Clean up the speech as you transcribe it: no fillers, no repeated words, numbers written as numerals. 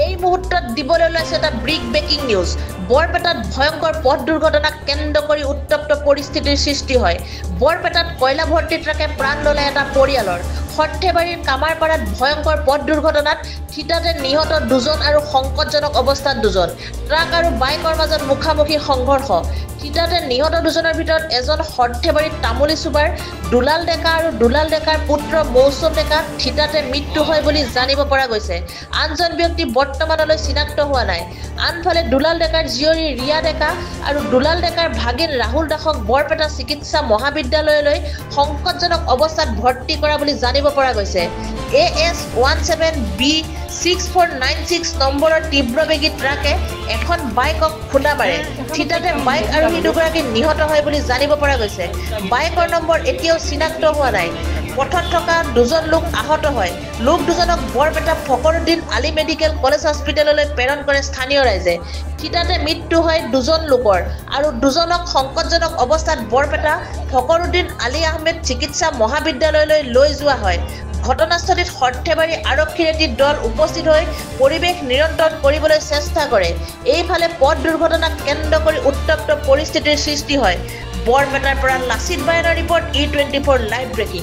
এই মুহূৰ্তত দিবলৈ ওলাইছে এটা ব্ৰেকিং নিউজ। বৰপেটাত ভয়ংকৰ পথ দুৰ্ঘটনাক কেন্দ্ৰ কৰি উত্তপ্ত পৰিস্থিতিৰ সৃষ্টি হয়। বৰপেটাত কয়লা ভৰ্তি ট্ৰাকে প্ৰাণ ল'লে এটা পৰিয়ালৰ। সৰ্থেবাৰীৰ কামাৰপাৰাত ভয়ংকৰ পথ দুৰ্ঘটনাত থিতাতে নিহত 2জন আৰু সংকটজনক অৱস্থাত 2জন। ট্ৰাক আৰু বাইকৰ মাজত মুখামুখি সংঘৰ্ষ। থিতাতে নিহত 2জনৰ ভিতৰত এজন সৰ্থেবাৰীত তামুলী চুবাৰ দুলাল ডেকা আৰু দুলাল ডেকাৰ পুত্ৰ মৌচুম ডেকা থিতাতে মৃত্যু হয় বুলি জানিব পৰা গৈছে। আনজন ব্যক্তি বৰ্তমানলৈ চিনাক্ত হোৱা নাই। আনফালে দুলাল ডেকাৰ জীয়ৰী ৰিয়া ডেকা আৰু দুলাল ডেকাৰ ভাগিন ৰাহুল দাসক বৰপেটা চিকিৎসা মহাবিদ্যালয়লৈ সংকটজনক অৱস্থাত ভৰ্তি কৰা বুলি জানিব পৰা গৈছে। AS17B6496 নম্বৰৰ তীব্ৰবেগী ট্ৰাকে এখন বাইকক খুন্দা মাৰে। থিতাতে বাইক আৰোহী 2গৰাকী নিহত হয় বুলি জানিব পৰা গৈছে। বাইকৰ নম্বৰ এতিয়াও চিনাক্ত হোৱা নাই। পথত থকা 2জন লোক আহত হয়। লোক 2জনক বৰপেটা ফকৰুদ্দিন আলী মেডিকেল কলেজ হস্পিটেললৈ প্ৰেৰণ কৰে স্থানীয় ৰাইজে। থিতাতে মৃত্যু হয় 2জন লোকৰ আৰু 2জনক সংকটজনক অৱস্থাত বৰপেটা ফকৰুদ্দিন আলী আহমেদ চিকিৎসা মহাবিদ্যালয়লৈ লৈ যোৱা হয়। ঘটনাস্থলীত সৰ্থেবাৰী আৰক্ষীৰ এটি দল উপস্থিত হৈ পৰিৱেশ নিয়ন্ত্ৰণ কৰিবলৈ চেষ্টা কৰে। এইফালে পথ দুৰ্ঘটনাক কেন্দ্ৰ কৰি উত্তপ্ত পৰিস্থিতিৰ সৃষ্টি হয়। বৰপেটাৰ পৰা লাচিত বায়নৰ ৰিপৰ্ট E24 লাইভ ব্ৰেকিং।